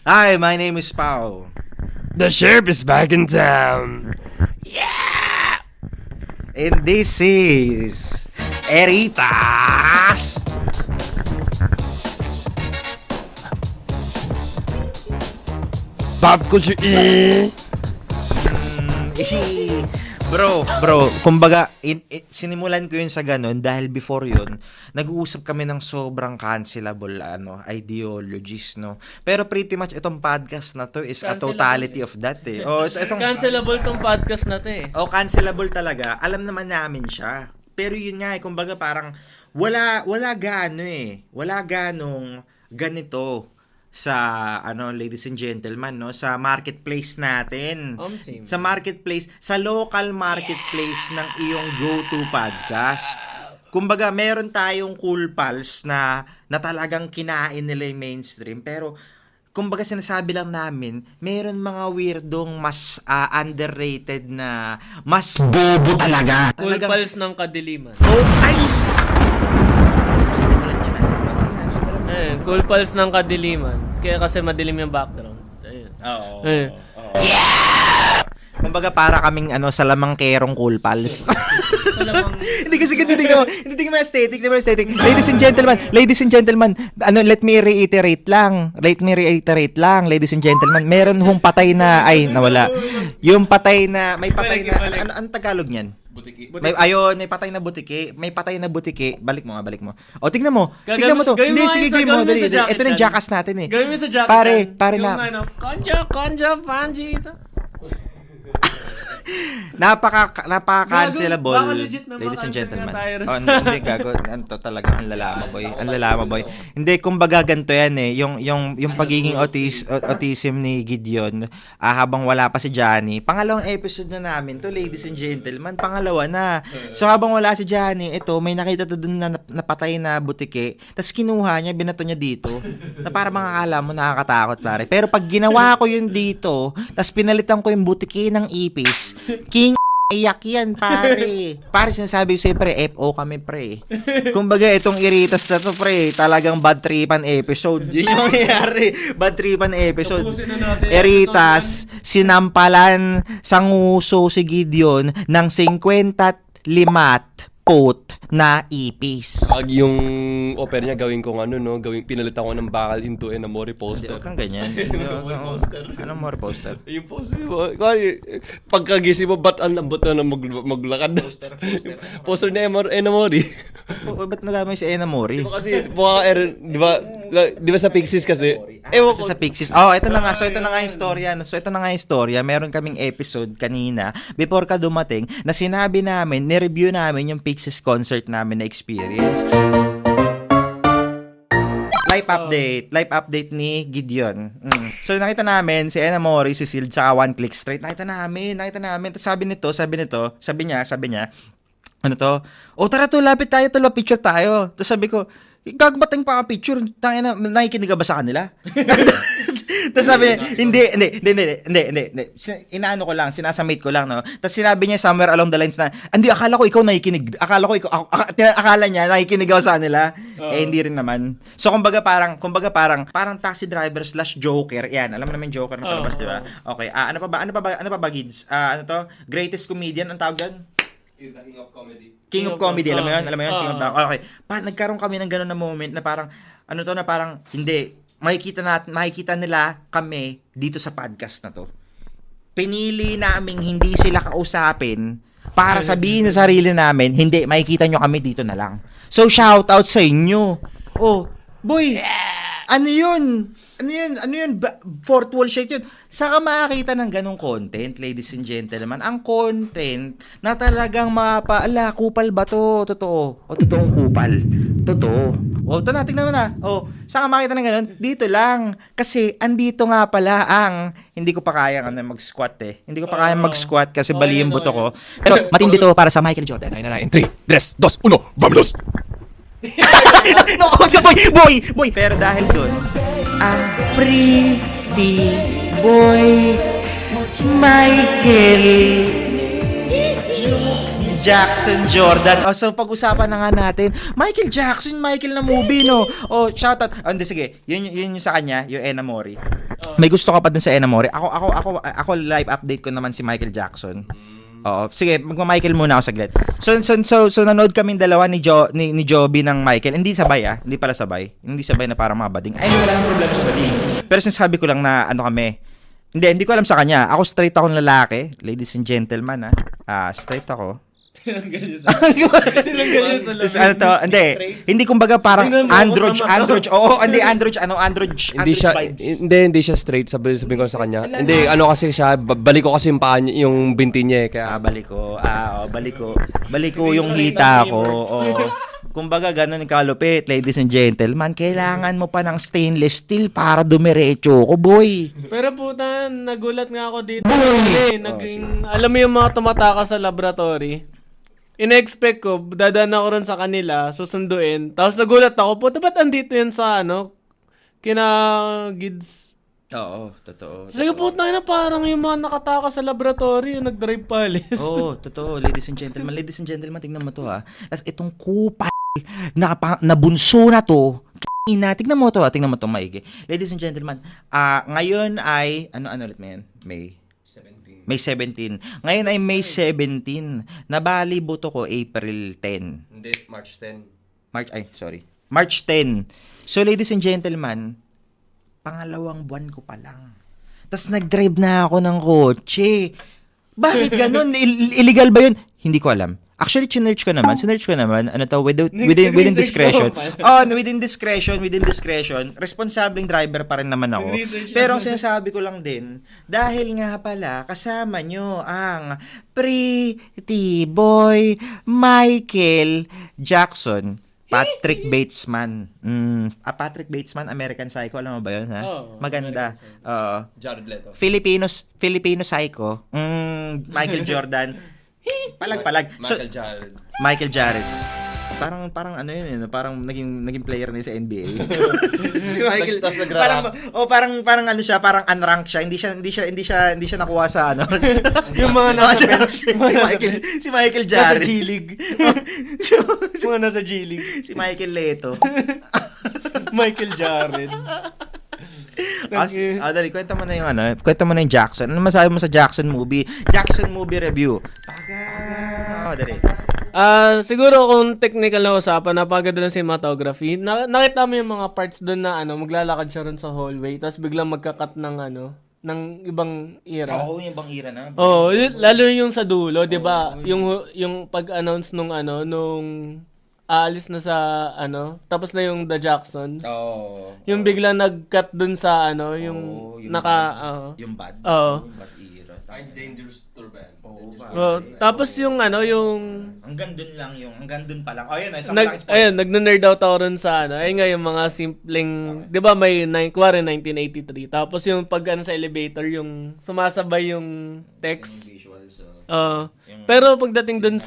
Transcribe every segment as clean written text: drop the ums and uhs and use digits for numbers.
Hi, my name is Pao. The sheriff is back in town. And this is Eritas. Pop culture Bro, kumbaga, sinimulan ko yun sa ganun dahil before yun, nag-uusap kami ng sobrang cancelable ideologies, no? Pero pretty much itong podcast na to is a totality of that, eh. Cancelable tong podcast na to, eh. Cancelable talaga. Alam naman namin siya. Pero yun nga, kumbaga parang wala ganong ganito sa ladies and gentlemen, no, sa marketplace natin. Sa marketplace, sa local marketplace ng iyong go-to podcast. Kumbaga, meron tayong Cool Pals na talagang kinain nila yung mainstream, pero kumbaga sinasabi lang namin, meron mga weirdong mas underrated na mas bobo talaga. Cool Pals ng kadiliman. Sinimulan niya na. Cool Pals ng kadiliman. Kaya kasi madilim yung background. Ayun. Oo. Kumbaga para kaming salamangkerong Cool Pals. Hindi kasi hindi mo aesthetic. Ladies and gentlemen, let me reiterate lang, ladies and gentlemen, meron hong patay na, nawala. Yung patay na, may patay na, ano Tagalog niyan? Butiki. May patay na butiki. Balik mo. O, tignan mo to. Hindi, sige, gawin mo. Ito na yung jackass natin, eh. Gawin mo sa jacket. Pare na. Konja, panji. Napaka-cancelable, Baka legit na ladies and gentlemen. maka-cancel Hindi, gago. Talaga, ang lalama, boy. Hindi, kumbaga ganito yan, eh. Yung pagiging autism ni Gideon, habang wala pa si Johnny. Pangalawang episode na namin to, ladies and gentlemen. Pangalawa na. So, habang wala si Johnny, ito, may nakita to dun na napatay na butike. Tapos kinuha niya, binato niya dito. Na para makakala mo, nakakatakot, pare. Pero pag ginawa ko yun dito, tapos pinalitan ko yung butike ng ipis, king iyak yan, pare. Pare, sinasabi ko sa'yo, pre, FO kami, pre. Kumbaga, itong Eritas na to, pre, talagang bad tripan episode. Yun yung nangyari. Bad tripan episode. Eritas, sinampalan sa nguso si Gideon ng 55 pot na ipis. Pag yung offer niya gawin kong pinalitan ko ng bakal into Enamore poster. Huwag kang ganyan. Anong more poster? Yung poster mo. Pagkagising mo, ba't ang lambot na maglakad? Poster ni Enamore. Ba't nalaman si Enamore? Kasi, di ba sa Pixies kasi? Kasi sa Pixies. Ito na nga. So, ito na nga yung storya. Meron kaming episode kanina, before ka dumating, na sinabi namin, nireview namin yung Pixies concert namin na experience. Live update ni Gideon. So, nakita namin si Enamore, si Sil, tsaka One Click Straight. Nakita namin. Tapos sabi niya, tara to, lapit tayo, picture tayo. Tapos sabi ko, gagbating pa ang picture. Nakikinig ka ba sa kanila? Tapos sabi niya, hindi. Inaano ko lang, sinasamate ko lang, no? Tapos sinabi niya somewhere along the lines na, hindi, akala ko ikaw nakikinig. Akala niya nakikinig ako sa kanila. Hindi rin naman. So, kumbaga parang taxi driver / Joker. Yan, alam mo naman Joker na palabas, di ba? Okay, ano pa ba, Gids? Greatest comedian, ang tawag doon? King of Comedy, alam mo yun? King of Okay. Nagkaroon kami ng gano'n na moment na parang, hindi, makikita nila kami dito sa podcast na to. Pinili naming hindi sila kausapin para sabihin sa sarili namin, hindi, makikita nyo kami dito na lang. So, shout out sa inyo. Boy, ano yun? Fourth wall shake yun. Saka makakita ng ganong content, ladies and gentlemen. Ang content na talagang kupal ba to? Totoo. Totoong kupal. Totoo. Ito na, tignan mo na. Saka makita ng ganon? Dito lang. Kasi, andito nga pala ang, hindi ko pa kayang mag-squat, eh. Hindi ko pa kayang mag-squat kasi bali yung buto ko. Pero, matindi to para sa Michael Jordan. Ayun na, in 3, 3, 2, 1, vamos! Boy! Pero dahil dun, ang pretty boy Michael Jackson Jordan. So pag-usapan na nga natin, Michael Jackson, Michael na movie, no? Shoutout. Hindi, sige. Yun yung sa kanya, yung Enamore. May gusto ka pa dun sa Enamore. Ako live update ko naman si Michael Jackson. Oo. Sige, magma-Michael muna ako saglit. So nanood kaming dalawa ni Joby ng Michael. Hindi sabay Hindi pala sabay. Hindi sabay na parang mga bading. Ay, wala nang problema sa bading. Pero sinasabi ko lang na ano kami. Hindi ko alam sa kanya. Ako straight akong lalaki. Ladies and gentlemen, straight ako. Hindi kumbaga parang androge. Oo, androge Hindi siya straight, sabihin ko sa kanya. Hindi, ano kasi siya, balik ko kasi yung paa niya, yung binti niya kaya balik ko yung hita ko. Oo. Kumbaga ganun kalupit, ladies and gentlemen, kailangan mo pa ng stainless steel para dumiretso ko, boy. Pero puta, nagulat nga ako dito. Alam mo yung mga tumataka sa laboratory? In-expect ko, dadaan ako rin sa kanila, susunduin. Tapos nagulat ako, puta, ba't andito yan sa kina Gids? Oo, totoo. Sige puta na parang yung mga nakataka sa laboratory, yung nag-drive palis. Oo, totoo. Ladies and gentlemen, tingnan mo to Tapos itong kupal na bunso na to, tingnan mo to maigi. Ladies and gentlemen, ngayon ay, ano ulit na yan? May 17. Ngayon ay May 17. Nabali buto ko April 10. Hindi, March 10. March 10. So ladies and gentlemen, pangalawang buwan ko pa lang. Tapos nag-drive na ako ng kotse. Bakit ganun? Illegal ba yun? Hindi ko alam. Actually, sinearch ko naman, within discretion. Within discretion, responsabling driver pa rin naman ako. Pero ang sinasabi ko lang din, dahil nga pala, kasama nyo ang pretty boy Michael Jackson. Patrick Batesman. Patrick Batesman, American Psycho. Alam mo ba yun, ha? Maganda. Jared Leto. Filipino Psycho. Michael Jordan. Palag. Michael Jared. Parang ano yun, parang naging player niya sa NBA. Si Michael, parang ano siya, parang unranked siya. Hindi siya nakuha sa Yung mga nasa bench. Si Michael Jared. Nasa G-League. Mga nasa G-League. Si Michael Leto. Michael Jared. Dali, kwenta mo na yung Jackson. Ano masabi mo sa Jackson movie? Jackson movie review. Dali. Siguro kung technical na usapan, napaganda ng cinematography. Nakita mo yung mga parts doon na maglalakad siya ron sa hallway, tapos biglang magka-cut ng ng ibang era. Oo, yung ibang era na. Oo, lalo yung sa dulo, 'di ba? Yung pag-announce nung aalis na sa tapos na yung The Jacksons. Yung biglang nag-cut dun sa yung yung bad. Oo. Yung bad era. Dangerous Tour Band. Tapos yung hanggang dun pa lang. Ayun, nag-nerd out ako ron sa ayun nga yung mga simpleng, 'di ba may 1983. Tapos yung pag sa elevator, yung sumasabay yung text. Pero pagdating dun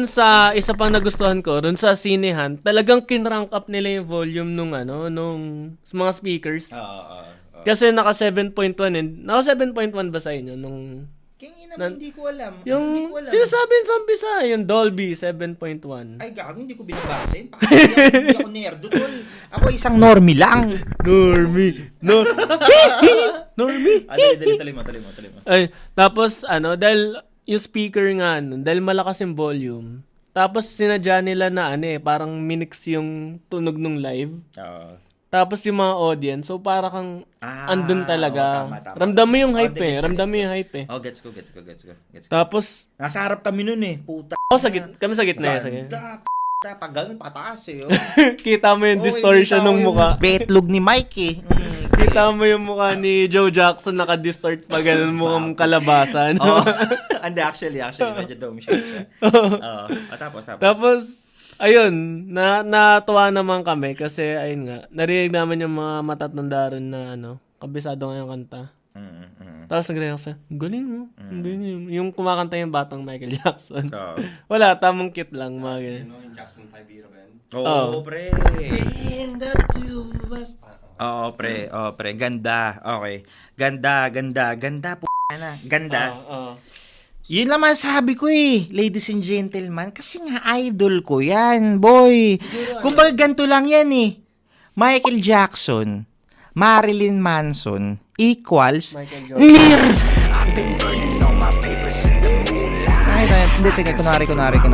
sa isa pang nagustuhan ko, dun sa sinehan, talagang kinrank up nila yung volume nung mga speakers. Kasi naka 7.1 naka 7.1 ba sa inyo nung hindi ko alam. Yung sinasabi sa umpisa, yung Dolby 7.1. Ay, gago, hindi ko binabasin. Hindi ako nerdo, tol. Ako isang normie lang. Normie. Dali mo. Ay, tapos dahil yung speaker nga dahil malakas yung volume. Tapos sinadya nila na parang minix yung tunog nung live. Tapos yung mga audience, so para kang andun talaga. Tama. Ramdam mo yung hype eh. Gets ko. Tapos nasa harap kami nun puta. Kami sa gitna eh. Pag ganun, pataas Kita mo yung distortion ng mukha. Betlog ni Mike Kita mo yung mukha ni Joe Jackson naka-distort pa ganun mukhang kalabasan. And actually, medyo dome siya. Tapos, ayun, natuwa naman kami kasi, ayun nga, narinig namin yung mga matatanda rin na, kabisado nga yung kanta. Tapos nag-react siya, galing mo. Galing. Yung kumakanta yung batang Michael Jackson. Wala, tamang cute lang. Yung Jackson 5 era ba yan? Pre. Pre. Ganda. Okay. Ganda po na. Ganda. Yun naman sabi ko ladies and gentlemen, kasi nga idol ko yan, boy. Kumbaga ganito lang yan Michael Jackson, Marilyn Manson equals Michael Jordan. Mir. Ay, hindi, teka, kunwari na ako.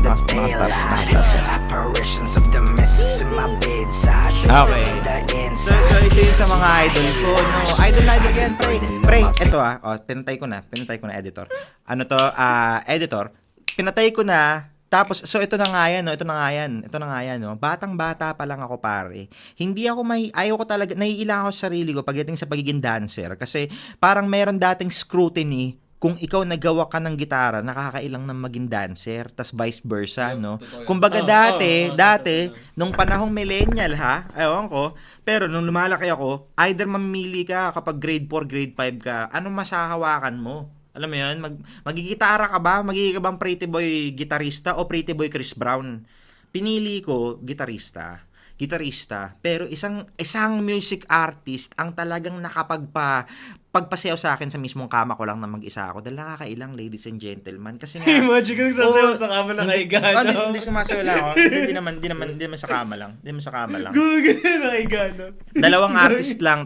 Nakastart. Okay. So isa yun sa mga idol ko, no? Idol yan, pre. Eto pinatay ko na, editor. Ano to, editor. Pinatay ko na, tapos, so ito na nga yan, no? Batang-bata pa lang ako, pare. Hindi ako ayaw ko talaga, naiilang ako sa sarili ko pagdating sa pagiging dancer. Kasi, parang meron dating scrutiny kung ikaw nagawa ka ng gitara, nakakailang na maging dancer, tas vice versa, no? Kumbaga dati, nung panahong millennial, ewan ko, pero nung lumalaki ako, either mamili ka kapag grade 4, grade 5 ka, anong masahawakan mo? Alam mo yun? Magigitara ka ba? Magiging ka bang pretty boy gitarista o pretty boy Chris Brown? Pinili ko, gitarista, pero isang music artist ang talagang pagpasayaw sa akin sa mismong kama ko lang na mag-isa ako. Dahil nakakailang, ladies and gentlemen. Kasi nga... Imagine ka nagsasayaw sa kama ng Aigano. Hindi sumasayaw lang ako. Hindi naman sa kama lang. Google na Aigano.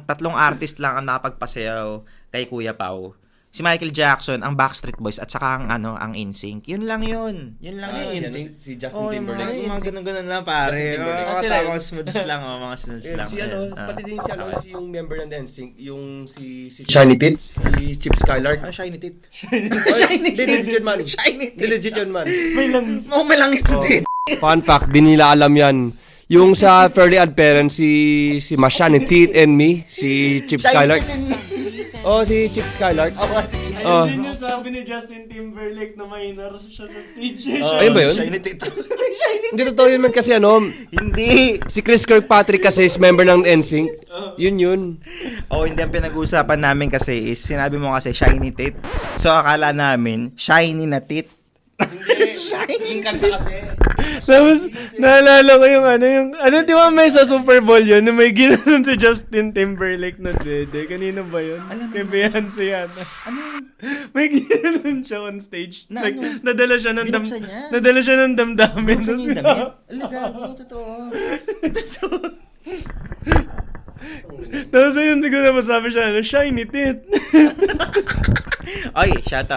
Tatlong artist lang ang napagpasayaw kay Kuya Pao. Si Michael Jackson, ang Backstreet Boys, at saka ang NSYNC. Yun lang yun. Si Justin Timberlake. Mga ganun-ganun lang, pare. Mga smooths lang, mga smooths lang. Pati din si yung member ng NSYNC, yung si Shiny Tit, si Chip Skylark. Shiny Tit? Legit man. Legit yun man. May langis na tit. Fun fact, di nila alam yan. Yung sa Fairly Odd Parents, si Shiny Tit and me, si Chip Skylark. Si Chip Skylark. Yun yung sabi ni Justin Timberlake na minor siya sa stage. Ayun ba yun? Shiny Tit. Hindi totoo yun man kasi Hindi. si Chris Kirkpatrick kasi is member ng NSYNC. Yun. Hindi, ang pinag-uusapan namin kasi is, sinabi mo kasi Shiny Tit. So, akala namin, shiny na tit. Yung kanta kasi. Tapos, naalala ko yung di ba may sa Super Bowl yun, na may ginanon si Justin Timberlake na dede. Kanino ba yun? Kay Beyonce yata. May ginanon siya on stage. Nadala siya ng damdamin. Binuksan niya yung damit? Gago, totoo. Tapos ayun, siguro masabi siya, shiny tit. Shout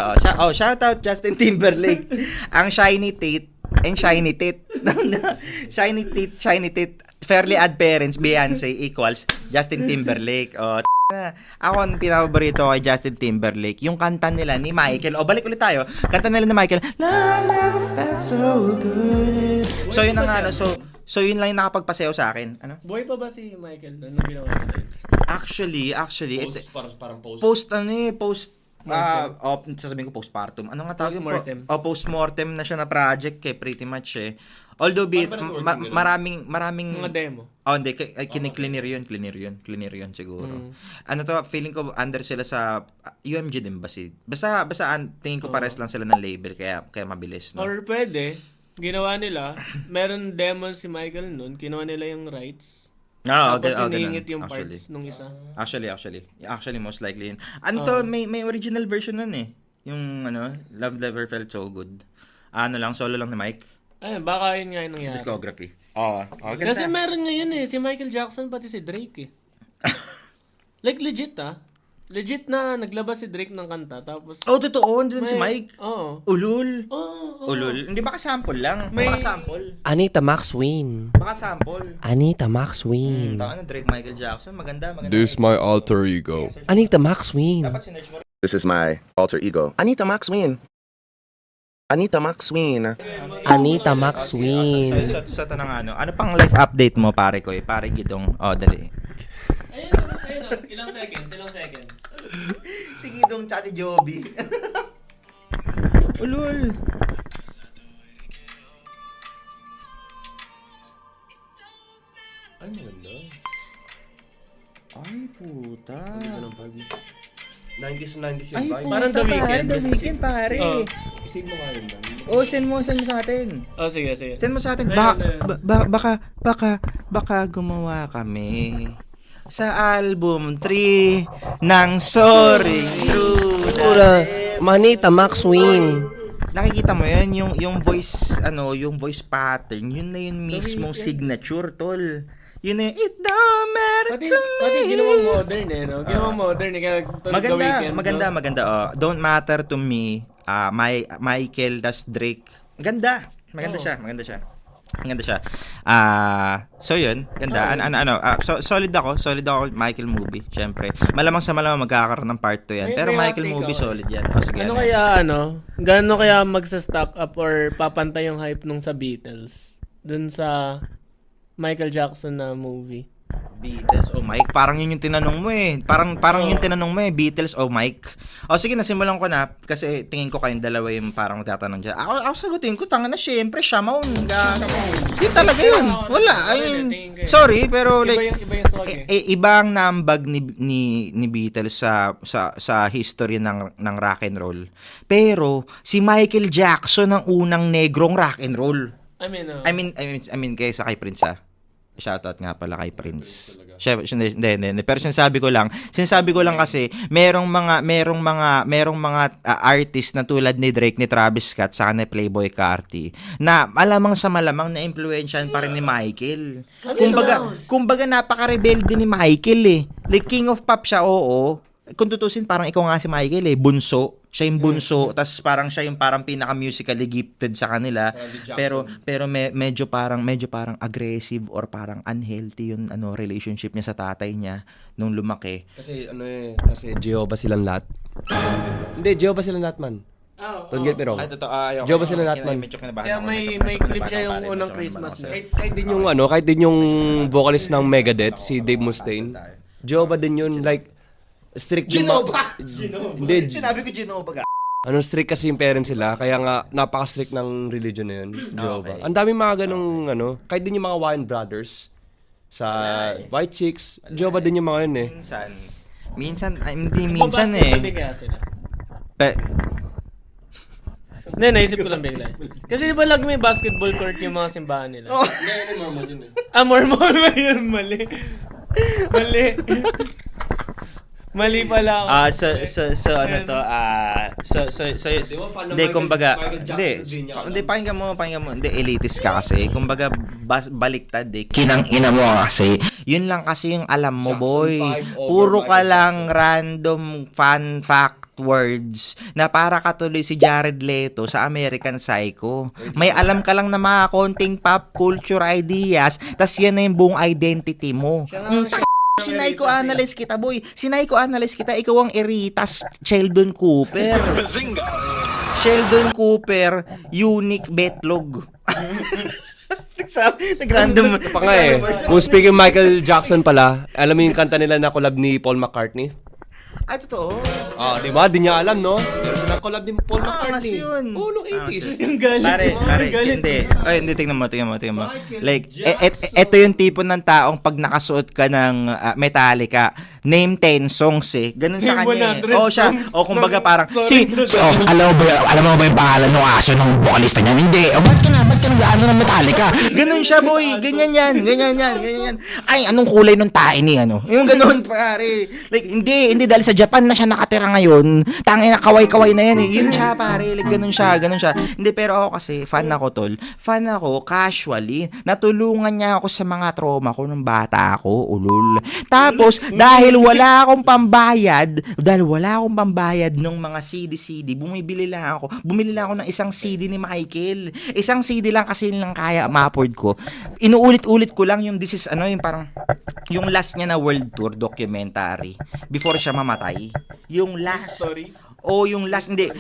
out Justin Timberlake. Ang Shiny Tit and Shiny Tit. Shiny Tit, Fairly Odd Parents, Beyonce equals Justin Timberlake. Ako ang pinapaborito ko kay Justin Timberlake, yung kanta nila ni Michael. Balik ulit tayo. Kanta nila ni Michael. Love never felt so good. So yun ang So yun lang yung nakapagpasayaw sa akin. Ano? Buhay pa ba si Michael? Anong ginawa niya? Actually, Parang post. Sasabihin ko postpartum. Ano nga tawag? Postmortem. Postmortem na siya na project pretty much eh. Although maraming Mga demo. Hindi, cleaner yun siguro. Ano to, feeling ko under sila sa UMG din ba si? Basta tingin ko pares lang sila ng label kaya mabilis, no? Or pwede, ginawa nila, meron demo si Michael nun, kinuha nila yung rights. Tapos siningit yung parts nung isa. Actually, most likely yun. May original version nun eh. Yung Love Never Felt So Good. Solo lang ni Mike. Baka yun nga yung nangyari. Discography. Kasi meron nga yun si Michael Jackson pati si Drake eh. Like legit Legit na naglabas si Drake ng kanta tapos totoo, andun si Mike. Oo. Ulul. Ulul. Hindi baka sample lang. Baka sample. Anita Maxwin. Baka sample. Anita Maxwin. Drake, Michael Jackson, maganda. This my alter ego. Anita Maxwin. Dapat sinerge mo. This is my alter ego. Anita Maxwin. Anita Maxwin. Anita Maxwin. So ito na nga, ano pang life update mo, pare ko pare Gidong. Dali. Ayun, ilang seconds. Si Gidong tsaka si Joby. Ulul. Ay, maganda. Ay, puta. 90s yung Ay, vibe. Parang The Weeknd. The Weeknd, pare. Isig mo nga yun. Send mo sa atin. Sige. Send mo sa atin. Baka gumawa kami sa album 3 ng Sorry True Manita Maxwin. Nakikita mo yun, yung voice, yung voice pattern, yun na yun mismong signature, tol. Yun eh, it don't matter Pati, to me. pati ginawang modern eh, no? Ginawang modern eh, kaya tunog The Weeknd, Maganda. Oh. Don't matter to me. Michael das Drake. Maganda siya. So yun, ganda. Solid ako Michael movie, syempre. Malamang magkakaroon ng part 2 yan. Pero May Michael hot take movie ako. solid yan. O sige. Ano kaya gaano kaya magsa-stack up or papantay yung hype nung sa Beatles dun sa Michael Jackson na movie? Beatles o Mike? Parang yun yung tinanong mo eh. Parang yung tinanong mo eh, Beatles o Mike. O sige, nasimulan ko na kasi tingin ko kayong dalawa yung parang tatanong dyan. Ako sagutin ko, tanga na syempre, Shamoun. Yun talaga yun. Wala. I mean, sorry, pero like, Iba yung swag eh. ibang nambag ni Beatles sa history ng rock and roll. Pero si Michael Jackson ang unang negrong rock and roll. I mean kaysa kay Prince Shoutout nga pala kay Prince. Hindi. Pero sinasabi ko lang kasi merong mga artist na tulad ni Drake, ni Travis Scott, saka ni Playboy Carti na malamang na impluwensyahan pa rin ni Michael. Kumbaga napaka-rebelde ni Michael eh. Like King of Pop siya, oo. Kung tutusin, parang ikaw nga si Michael eh, bunso. Siya yung bunso, tas parang siya yung parang pinaka-musically gifted sa kanila. Pero medyo parang aggressive or parang unhealthy yung relationship niya sa tatay niya nung lumaki. Kasi Jehovah silang lahat. Hindi, Jehovah silang lahat, man. Don't get me wrong. Jehovah silang lahat, man. Kaya may clip siya yung unang Christmas na. Kahit din yung vocalist ng Megadeth, si Dave Mustaine. Jehovah din yun, like, strict din. Hindi. Sinabi ko Genova ka. Strict kasi yung parents sila, kaya nga napaka-strict ng religion na yun, Jehovah. Ang daming mga ganong kahit din yung mga Wayne Brothers sa White Chicks, Jehovah din yung mga yun eh. Hindi minsan eh. Kaya sila. Hindi, naisip ko lang bigla. Kasi di ba may basketball court yung mga simbahan nila? Hindi, Mormon yun eh. Mormon ba yun? Mali. Mali pala ako. Hindi, kumbaga, hindi, pakinggan mo, hindi, elitist ka kasi, kumbaga, baliktad eh, kinang ina mo kasi, yun lang kasi yung alam mo, boy, puro ka lang random fun fact words na para katuloy si Jared Leto sa American Psycho. May alam ka lang na mga konting pop culture ideas, tas yan na yung buong identity mo. Sinayko-analyze kita, boy. Sinayko-analyze kita. Ikaw ang Eritas Sheldon Cooper. Sheldon Cooper, unique betlog. Nag-random. Pa nga eh. Kung speaking Michael Jackson pala, alam mo yung kanta nila na collab ni Paul McCartney? Ay, totoo. Di ba? Di niya alam, no? Meron silang collab ni Paul McCartney. Yun. Noong 80s. Yung galit. Pare, hindi. Ay, hindi, tingnan mo. Like, eto yung tipo ng taong pag nakasuot ka ng Metallica, name 10 songs eh. Ganun sa kanya eh. Siya. Kumbaga parang, alam mo ba yung pangalan ng aso ng vocalista niyan? Hindi. Ba't ka nag-ano ng Metallica? Ganun siya, boy. Ganyan yan. Ay, anong kulay ng tae ni ano? Yung ganun, pare. Like, hindi dahil sa Japan na siya nakatira ngayon. Tangin na kaway-kaway na yan eh. Yun siya, pare. Like, ganun siya. Hindi, pero ako kasi, fan ako, tol. Fan ako, casually. Natulungan niya ako sa mga trauma ko nung bata ako, ulul. Tapos, dahil wala akong pambayad ng mga CD, bumili lang ako ng isang CD ni Michael. Isang CD lang kasi lang kaya ma-afford ko. Inuulit-ulit ko lang yung this is yung parang yung last niya na world tour documentary before siya mamatay. Yung last story. Yung last, hindi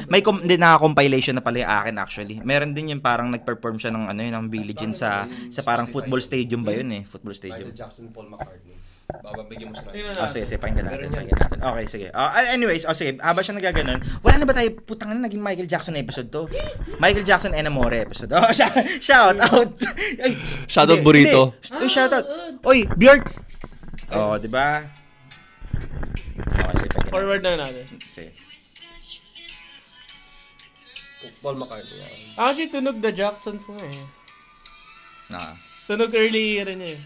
naka-compilation na pala yung akin actually. Meron din yung parang nag-perform siya ng Billie Jean sa parang football stadium ba yun eh? Football stadium. Michael Jackson, Paul McCartney. Bababigyan mo siya. Sige, pakinggan natin. Okay, sige. Anyways, sige, habang siya nagaganon, wala na ba tayo, putang na, naging Michael Jackson episode to? Michael Jackson and Amore episode. Shout out. Shout out Burrito. Shout out. Oy, Björk. Di ba? Sige, pakinggan. Forward na natin. Sige. Paul McCartney. Actually, tunog The Jacksons nga eh. Tunog early year niya eh.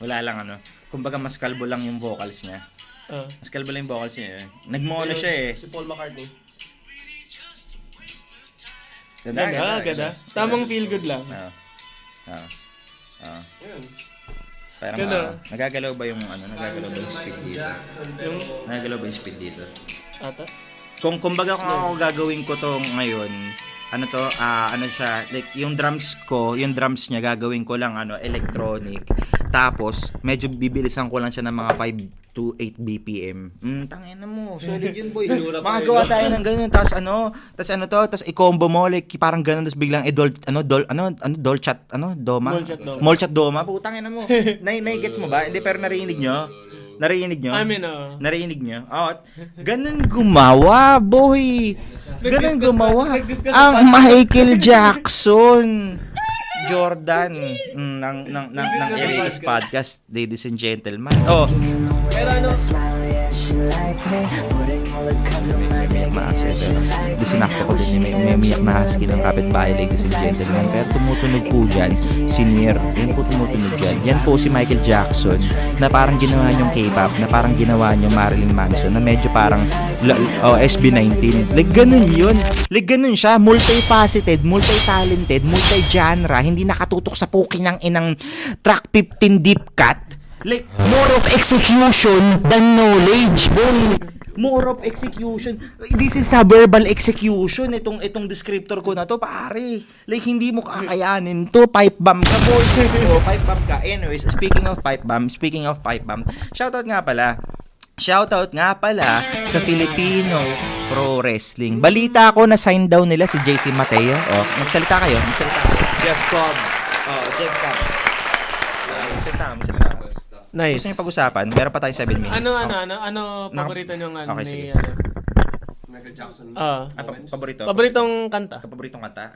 Wala lang kumbaga mas kalbo lang yung vocals niya. Mas kalbo lang yung vocals niya. Nagmono siya eh. Si Paul McCartney. Ganda. Tamang feel good lang. Parang Ganun. nagagalaw ba yung speed dito? Nagagalaw ba yung speed dito? Ata? Kung kumbaga kung ako gagawin ko to ngayon, ano siya, like yung drums niya gagawin ko lang electronic. Tapos medyo bibilisan ko lang siya ng mga 5 to 8 BPM. Tangina mo, solid yun, boy. Makagawa tayo ng ganun, tapos i-combo mo like parang ganun, tapos biglang dolchat doma. Molchat doma, putang ina mo. Gets mo ba? Hindi, pero narinig nyo? Narinig nyo? Oh, ganun gumawa, boy. Ganun gumawa. Ang Michael Jackson. Jordan ng Eric's podcast, ladies and gentlemen. Oh. Pero ano? Disinakto ko din may umiyak na husky ng kapitbahay, ladies and gentlemen. Pero tumutunog po dyan si Nier. Yan po tumutunog dyan. Yan po si Michael Jackson na parang ginawa niyong K-pop, na parang ginawa niyong Marilyn Manson, na medyo parang SB19. Like ganun yun. Like ganun siya. Multifaceted, multi-talented, multi-genre. Hindi nakatutok sa puking ng inang track 15 deep cut. Like, more of execution than knowledge, boy. More of execution. This is a verbal execution. Itong descriptor ko na to, pare. Like, hindi mo kakayanin to. Pipe bomb ka, boy. Pipe bomb ka. Anyways, speaking of pipe bomb, shoutout nga pala sa Filipino Pro Wrestling. Balita ko na sign down nila si JC Mateo. Oh, magsalita kayo. Jeff Cobb. Oh, Jeff Cobb. Magsalita. Nice. Gusto niyo pag-usapan? Meron pa tayong 7 minutes. Ano paborito niyong Okay, ni sige. Michael Jackson. paboritong kanta? Paboritong kanta?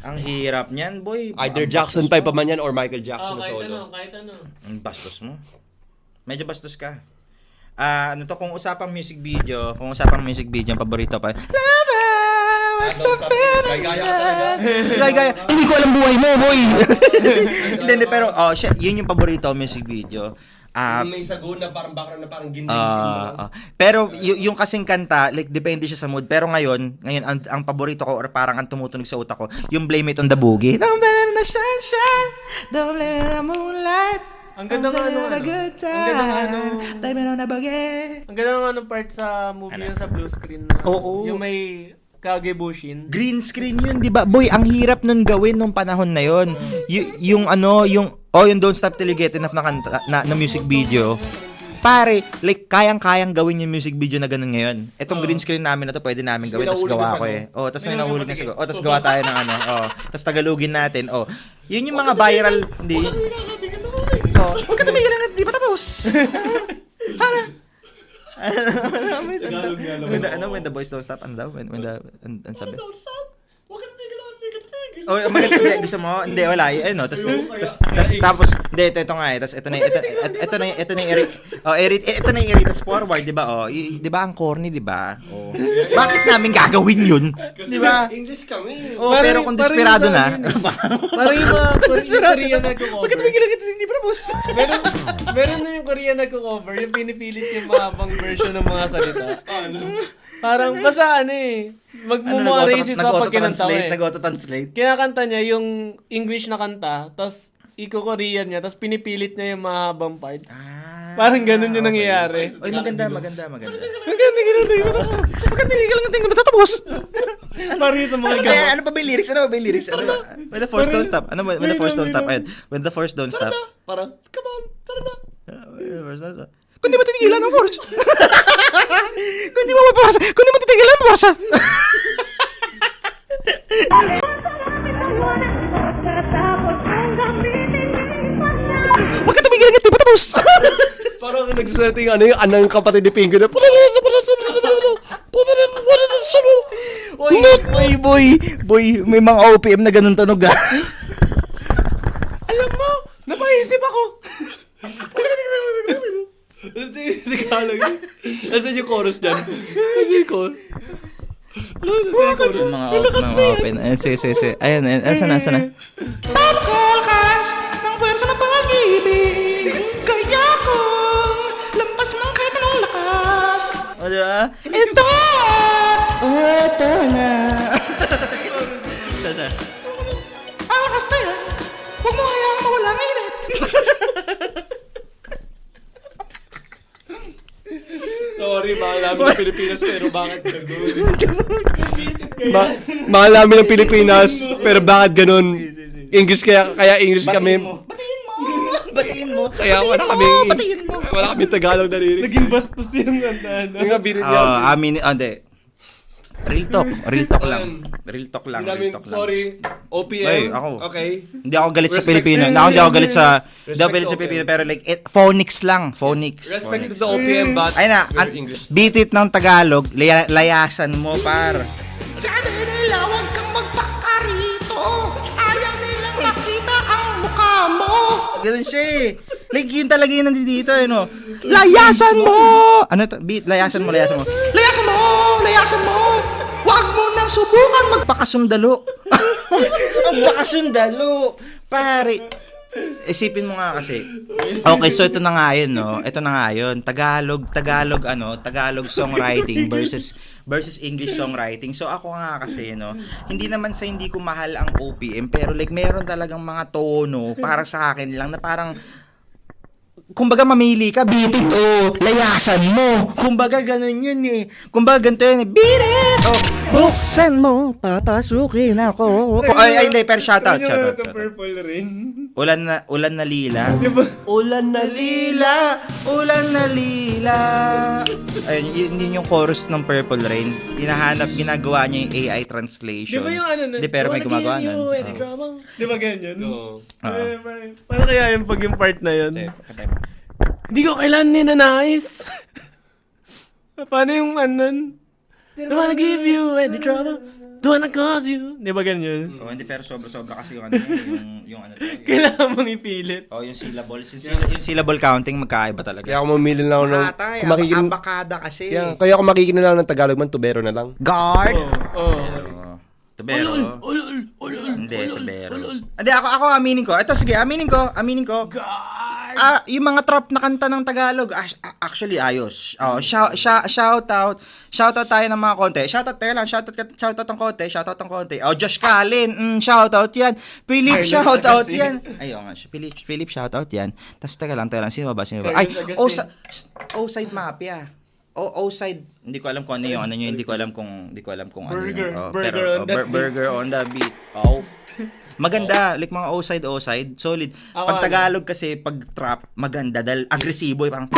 Ang hirap niyan, boy. Either Ang Jackson bastos 5 pa man yan or Michael Jackson na solo. Kahit ano. Ang bastos mo. Medyo bastos ka. Kung usapang music video, ang paborito pa. Gaya ka talaga. Gaya. Hindi ko alam buhay mo, boy. Hindi, pero yun yung paborito music video. May sagon na parang background na parang gindaiskin mo lang. Pero yung kasing kanta, like depende siya sa mood. Pero ngayon ang paborito ko or parang ang tumutunog sa utak ko, yung Blame It on the Boogie. Don't blame it on the sunshine. Don't blame it on the moonlight. Ang ganda ng Ang ganda ng part sa movie yung sa blue screen na. Oo. Yung may Kagebushin. Green screen yun, 'di ba? Boy, ang hirap nun gawin nung panahon na yun. Yung Don't Stop Till You Get Enough na kanta, na music video. Pare, like kayang-kayang gawin yung music video na ganun ngayon. Etong green screen namin na to, pwede namin gawin, tapos gawa ko eh. Tapos may nahulog na sagot. Tapos gawa tayo ng tapos tagalugin natin. Yun yung mga viral, hindi. Huwag ka tumigil lang, di pa tapos. When the boys don't stop, ano daw? When sabi? Oh, maganda, gusto mo? Hindi, wala. Tapos, ito nga eh. Tapos, ito na yung tapos forward, di ba? Di ba ang corny, di ba? Bakit namin gagawin yun? Di ba? English kami. Pero kung desperado na. Parang yung mga Korean nagko-cover. Bakit tumigil lang hindi pa tapos? Meron na yung Korean nagko-cover, yung pinipilit yung mahabang version ng mga salita. Parang basta magmumarasis sa pag kinanta eh. Nag-auto-translate. Kinakanta niya yung English na kanta, tapos iko-Korean niya, tapos pinipilit niya yung mahabang parts. Parang ganun yung nangyayari. Oy, maganda. Maganda lang natin matatapos. Parang sa mga gawa. Ano pa ba yung lyrics? When the force don't stop. When the force don't stop. When the force don't stop. Parang, come on, tara na. Kung di mo titigilan ng force. Kung di mo titigilan ng force. Huwag ka tumigil ng di pa tapos. Parang nagsasetting yung anang kapatid ni Pingo na Boy, may mga OPM na ganun tunog ah. Alam mo, napaisip ako. Nasaan yung chorus dyan? Nasaan yung chorus? Mga open. Sige. Ayan. Sana. Pagkalkas ng pwersa ng pag-ibig, kaya kong lampas ng kahit anong lakas. O, diba? Ito na. Ang lakas na yan. Huwag mo hayaang mawala ang init. Sorry, mahal namin ng Pilipinas, pero bakit ganun? Mahal namin ng Pilipinas, pero bakit ganun? English kaya English kami. Batiin mo. Kaya wala kami Tagalog na lyrics. Naging bastos yung ano. Yung nga binit yan. Hindi. Real talk lang. Sorry, OPM. Ay, ako. Okay. Hindi ako galit sa Respect- Pilipino. Hindi ako galit sa Respect Pilipino, pero like phonics lang, phonics. Respect to the OPM, but Ay na, very English. beat it ng Tagalog, layasan mo par. Sabi nila, huwag kang magpaka rito. Ayaw nilang makita ang mukha mo. Ganun siya eh. Like yun talaga yun nandito eh, no? Layasan mo! Ano to? Beat, layasan mo. Layasan mo! Huwag mo nang subukan magpakasundalo. Magpakasundalo. Pare. Isipin mo nga kasi. Okay, so ito na nga yun, no? Ito na nga yun. Tagalog songwriting versus English songwriting. So ako nga kasi, no, hindi naman sa hindi ko mahal ang OPM, pero like meron talagang mga tono para sa akin lang na parang kumbaga mamili ka, beat it o layasan mo. Kumbaga ganun yun eh. Kumbaga ganito yun eh. Beat it o buksan mo, papasukin ako. Ay, pero shoutout. Purple Rain. Ulan na lila. Ulan na lila. Ayun, yun yung chorus ng Purple Rain. Ginagawa niya yung AI translation. Di ba yung ano nun? Di, pero may gumagawa nun. Di ba ganyan? Oo. Paano kaya yung pag yung part na yun? Hindi ko kailan ninanais. Paano yung ano? Don't wanna give you any trouble. Don't wanna cause you. Di ba ganyan? Oh, hindi, pero sobra kasi yung yung ano. Kailangan mong ipilit. Oh, yung syllables. Yung syllable counting magkaiba talaga. Kaya ako mamili lang ako ng... kung makikin- abakada kasi. Kaya ako makikinig lang ng Tagalog man, tubero na lang. Guard. Oh. Tubero. Hindi, tubero. Hindi, ako aminin ko. Ito, sige, aminin ko. Yung mga trap na kanta ng Tagalog, actually ayos. Oh, shout out tayo ng mga konti. Shout out ng konti. Oh, Josh Callen, shout out yan. Philip, shout out yan. Ayun nga, Philip, shout out yan. Tas teka lang. Sino ba? Ay, Oside Mafia. Oside, hindi ko alam kung ano yung hindi ko alam kung ano Burger. yun. Burger on the beat. Burger on the beat. Oh. Maganda, like mga Oside, solid. Pag Tagalog kasi, pag trap, maganda dahil agresibo eh, parang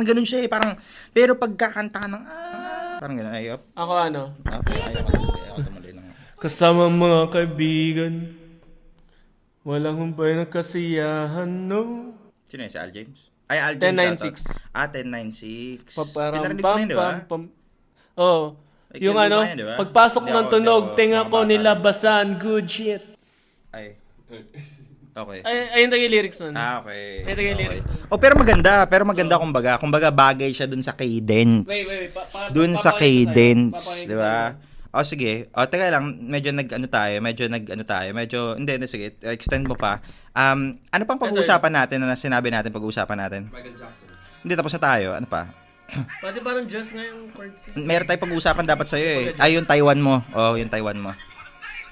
ganun siya eh, pero pagkakanta ng parang ganun, ayop. Ako ano? Ako tumuloy lang. Kasama mga kaibigan, walang humpay na kasiyahan, no? Sino yun, si Al James? Ay, Al James. 1096. 1096. Paparang Pinarinig ko na yun, di ba? Oo. Like, Yung yun ano, ba yun, di ba? pagpasok Hindi ng ako- tunog, hindi ako tinga ko makabata. nilabasan, good shit. Ay. Okay. Ayun tayo yung lyrics nun. Okay. Ayun tayo yung lyrics. Oh, pero maganda kumbaga bagay siya dun sa cadence. Wait. Dun sa cadence, di ba? Oh, sige. Oh, teka lang, medyo sige, extend mo pa. Ano pang pag-uusapan natin na sinabi natin pag-uusapan natin? Michael Jackson. Hindi, tapos na tayo. Ano pa? Pati parang just nga yung chords. Meron tayong pag-uusapan dapat sa'yo eh. Ay, yung Taiwan mo. Oh, yung Taiwan mo.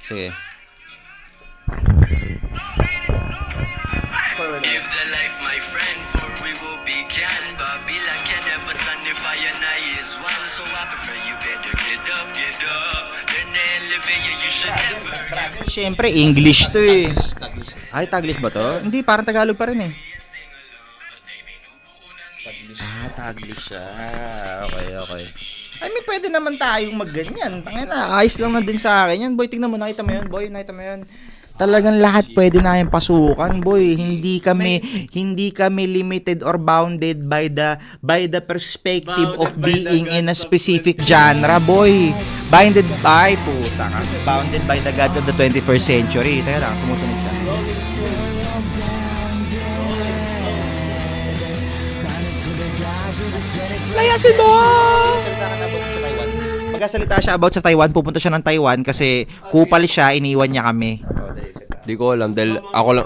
Sige. Give the life, my friend, for we will begin. Babylon can never stand if I and I is one. So I prefer you better get up. Then elevate, you should never. Siyempre, English to eh. Ay, Taglish ba to? Hindi, parang Tagalog pa rin eh. Taglish siya. Okay. I mean, pwede naman tayong magganyan. Tangina, ayos lang na din sa akin yan. Boy, tignan mo, nakita mo yun. Boy, nakita mo yun. Talagang lahat pwede namin pasukan, boy. Hindi kami limited or bounded by the perspective of being in a specific genre, boy. Bounded by the gods of the 21st century. Teka lang, tumutunog siya. Layasin mo! Magkasalita siya about sa Taiwan, pupunta siya ng Taiwan kasi kupal siya, iniwan niya kami. Di ko alam dahil ako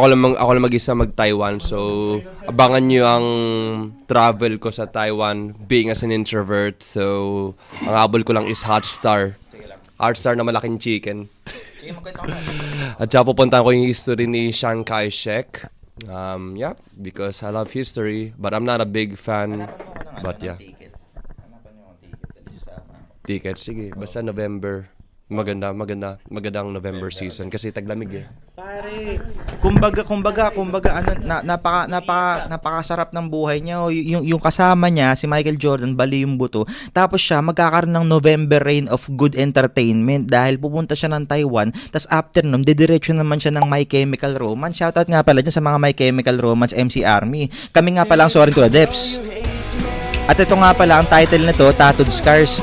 lang mag-isa mag-Taiwan, so abangan niyo ang travel ko sa Taiwan being as an introvert. So ang habol ko lang is Hotstar na malaking chicken. At saka pupuntahan ko yung history ni Chiang Kai-shek. Yeah, because I love history, but I'm not a big fan But yeah. Ticket. Hanapan niyo ang ticket. Dali sa Ticket, sige. Basta November. Magandang November season kasi taglamig eh. Pare, kumbaga ano napakasarap ng buhay niya. O, yung kasama niya si Michael Jordan, bali yung buto. Tapos siya magkakaroon ng November reign of good entertainment dahil pupunta siya ng Taiwan. Tapos after nun, didiretso naman siya ng My Chemical Romance. Shoutout nga pala dyan sa mga My Chemical Romance MC Army. Kami nga pala ang Soaring to the Depths. At ito nga pala ang title nito, Tattooed Scars.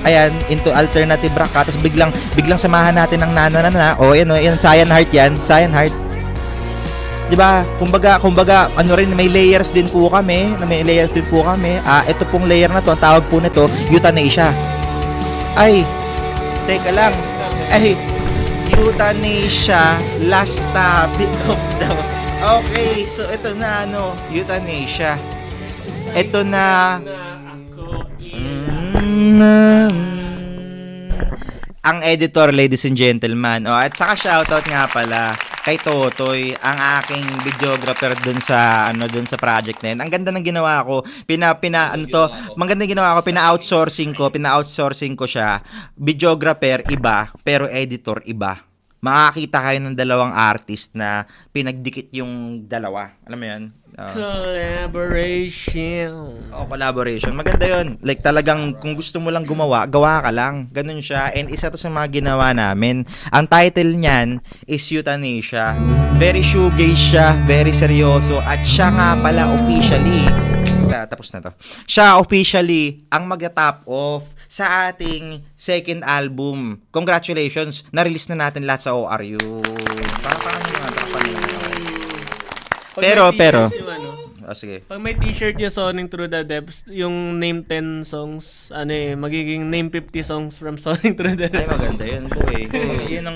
Ayan, into alternative rock. Tapos biglang samahan natin ng nananana. Yan, Cyan Heart yan. Cyan Heart. 'Di ba? Kumbaga, ano rin, may layers din po kami. Ito pong layer na to, ang tawag po nito, Euthanasia. Ay, teka lang. Euthanasia, last topic of the... Okay, so ito na, Euthanasia. Ito na... ang editor, ladies and gentlemen. At saka shoutout nga pala kay Totoy, ang aking videographer dun sa project na yun. Ang ganda ng ginawa ko. Pina-outsourcing ko siya. Videographer iba, pero editor iba. Makakita kayo ng dalawang artist na pinagdikit yung dalawa. Alam mo yun? Collaboration. Maganda yun. Like talagang kung gusto mo lang gumawa, gawa ka lang. Ganun siya. And isa to sa mga ginawa namin. Ang title niyan is Euthanasia. Very shoegaze siya. Very seryoso. At siya nga pala officially, tapos na to. Siya officially ang mag-top off sa ating second album. Congratulations. Na-release na natin lahat sa ORU. Pero sige. Pag may t-shirt yung Soaring Through the Depths, yung name 10 songs, magiging name 50 songs from Soaring Through the Depths. Ay, maganda yun, boy.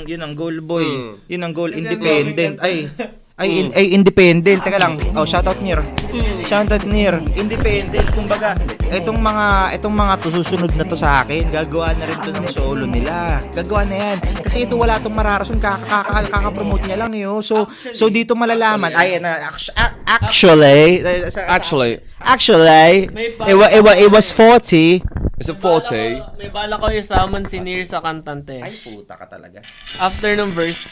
Yun ang goal, boy. Yun ang goal, independent. Independent. Teka lang. Shoutout Nir. Independent. Kumbaga, itong mga susunod na to sa akin, gagawa na rin to ng solo nila. Gagawa na yan. Kasi ito wala tong mararason, kaka-promote niya lang yun. So dito malalaman. Actually, it was 40. Is it 40? May bala ko isaman si Nir sa kantante. Ay, puta ka talaga. After ng verse,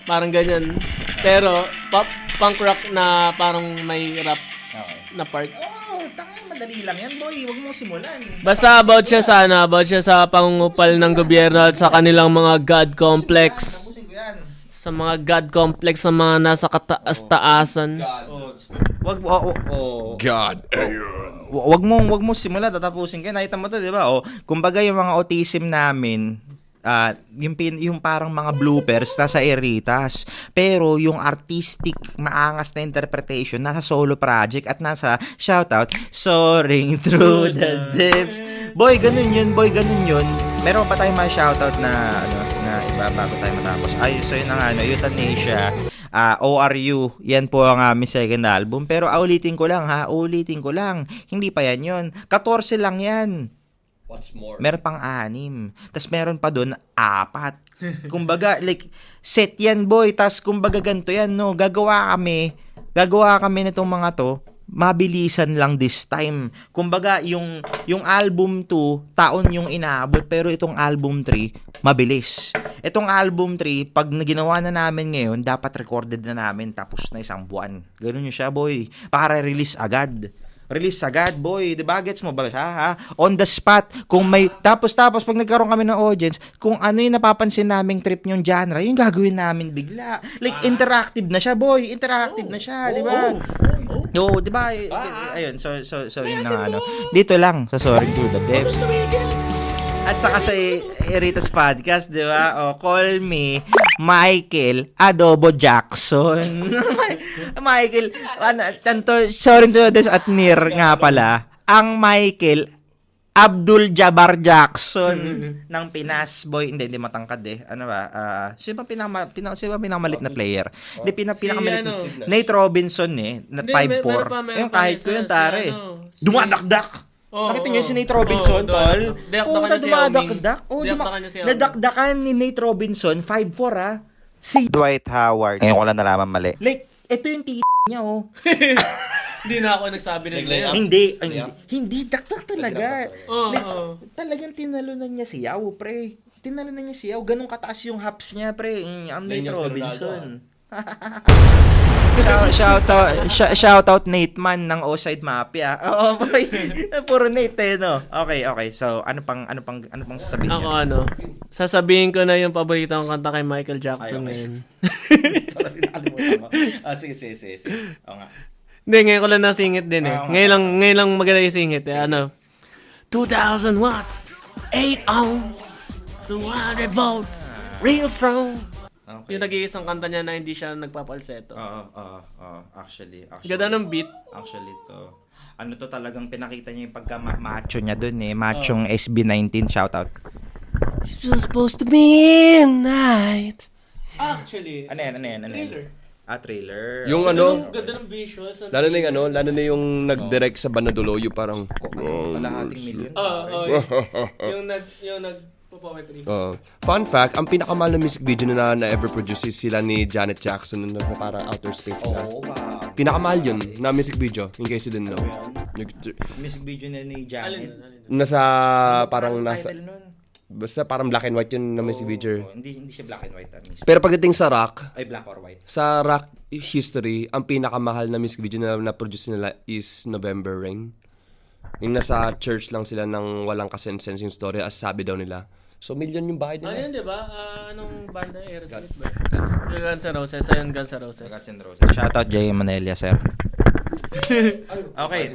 parang ganyan. Pero, punk rock na parang may rap na part. Madali lang yan, boy. Huwag mo simulan. Basta about siya sa pangungupal ng gobyerno at sa kanilang mga God complex. Tapusin ko yan. Sa mga God complex sa mga nasa kataas-taasan. God. Wag mo simula, tatapusin ko. Nakita mo to, 'di ba? Kumbaga yung mga autism namin, yung parang mga bloopers nasa Eritas, pero yung artistic maangas na interpretation nasa solo project at nasa shoutout Soaring Through the Depths. Boy, ganun yun. Meron pa tayong mga shoutout na iba bago tayo matapos. So yun na nga, Euthanasia, ORU, yan po ang aming second album. Pero ulitin ko lang, hindi pa yan yun. 14 lang yan. What's more? Meron pang 6. Tapos meron pa doon 4. Kumbaga, like, set yan, boy. Tapos, kumbaga, ganito yan, no? Gagawa kami nitong mga to, mabilisan lang this time. Kumbaga, yung album 2, taon yung inaabot, pero itong album 3, mabilis. Itong album 3, pag ginawa na namin ngayon, dapat recorded na namin, tapos na 1 buwan. Ganun yun siya, boy. Para release agad, boy. Diba? Gets mo ba siya, ha? On the spot. Kung may... Tapos, pag nagkaroon kami ng audience, kung ano yung napapansin naming trip yung genre, yung gagawin namin bigla. Like, interactive na siya, boy. Di ba? Di ba? Ayun. So yun na dito lang, sa Soaring Through the Depths. At saka sa Eritas Podcast, di ba? Call me Michael Adobo Jackson. Michael, Soaring Through the Depths at Nir nga pala. Ang Michael Abdul Jabbar Jackson ng Pinas, boy. Hindi matangkad eh. Ano ba? Sino ba pinakamalit na player? Hindi, pinakamalit na Nate Robinson na 5'4". Yung kahit ko yun, tare. Dumadakdak. Nakita niyo si Nate Robinson, tol? Puta, dumadakdak. Nadakdakan ni Nate Robinson, 5'4", Si Dwight Howard. Ngayon ko lang nalaman mali. Like, ito yung niya, oh. Hindi na ako nagsabi ng ganyan. Hindi, dakdak talaga. Oo. Talagang tinalunan niya si Yao, pre. Tinalunan niya si Yao. Ganun kataas yung hops niya, pre. Ang Nate Robinson. Shout out Nate Man ng Oside Mafia. Oo, boy. Puro Nate, no. Okay. So, ano pang sasabihin Ako niyo? sasabihin ko na yung paborito kong kanta kay Michael Jackson ngayon. Sorry, nakalimutan ko. Sige. Oo nga. Hindi, ngayon ko lang nasingit din eh. Ngayon lang maganda yung singit eh. 2,000 watts, 8 ounce, 200 volts, real strong. Okay. Yung nag-iisang kanta niya na hindi siya nagpapalseto. Oo. Actually. Ganda ng beat. Actually, to. Ano to talagang pinakita niya yung pagka-macho niya dun eh. Machong SB19, shoutout. It's supposed to be night. Actually, Ano yan? Trailer. Trailer. Yung Ganda ng visuals. lalo na yung nag-direct sa Banadulo, yung parang... Kalahating milyon. Yung nag-poetry. Fun fact, ang pinakamahal na music video na ever produce is sila ni Janet Jackson na parang outer space na. Wow. Pinakamahal yun na music video, in case you didn't know. Music video na ni Janet. Nasa parang nasa... Title nun? Basta parang black and white yun na music video. Hindi siya black and white. Pero pagdating sa rock, Ay, black or white. sa rock history, ang pinakamahal na music video na na-produce nila is November Rain. Yung nasa church lang sila ng walang kasensense yung story, as sabi daw nila. So, million yung bahay nila. Ano yun, di ba? Anong banda? Aerosmith ba? Guns N' Roses. Ayun, Guns N' Roses. Guns N' Roses. Shoutout Jay Manelia, sir. Okay,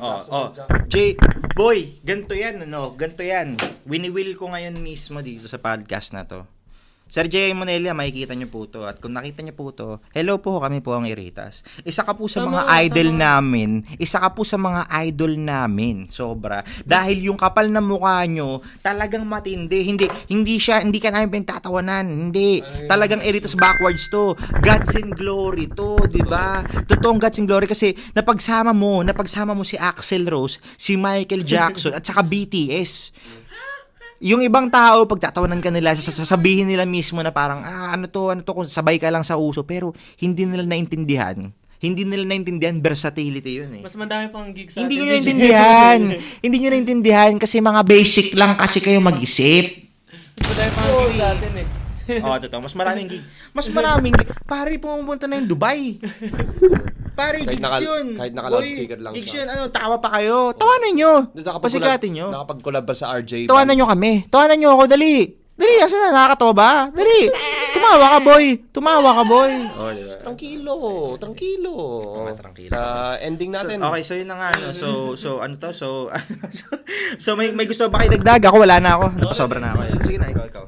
Jay, boy, ganito yan, ganito yan. Winiwill ko ngayon mismo dito sa podcast na to. Sir Jay Monelia, makikita niyo po to. At kung nakita niyo po to, hello po, kami po ang Iritas. Isa ka po sa mga idol namin. Isa ka po sa mga idol namin. Sobra. Dahil yung kapal na mukha nyo, talagang matindi. Hindi ka namin pinagtatawanan. Hindi. Talagang Iritas backwards to. Gods in Glory to, di ba? Totoong Gods in Glory kasi napagsama mo si Axl Rose, si Michael Jackson, at saka BTS. Yung ibang tao, pagtatawanan ka nila, sasabihin nila mismo na parang, ano to, kung sabay ka lang sa uso, pero hindi nila naintindihan. Versatility yun eh. Mas madami pang gigs sa Hindi atin, nyo DJ. naintindihan. Hindi nyo naintindihan kasi mga basic lang kasi kayo mag-isip. Mas madami pang gigs sa atin eh. Totoo. Mas maraming gig. Pare, pumupunta na yung Dubai. Pare, Kahit gigs yun. kahit naka-loudspeaker lang gigs siya. yun, tawa pa kayo. Tawanan nyo. Pasikatin nyo. Nakapag-collab pa sa RJ. Tawanan nyo kami. Tawanan nyo ako, dali. Dali, asan na? Nakakatawa ba? Dali. Tumawa ka, boy. Diba? Tranquilo. Tranquilo. Ending natin. Okay, so yun na nga. So may gusto ba kayo dagdag? Ako wala na ako. Napasobra na ako. Sige na, ikaw.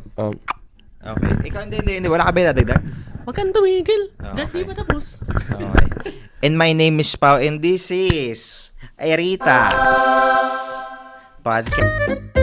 Okay. Ikaw, hindi. Wala ka ba dadagdag? Huwag kang tumigil. Okay. Di ba tapos? Okay. And my name is Pao and this is Airitas Podcast.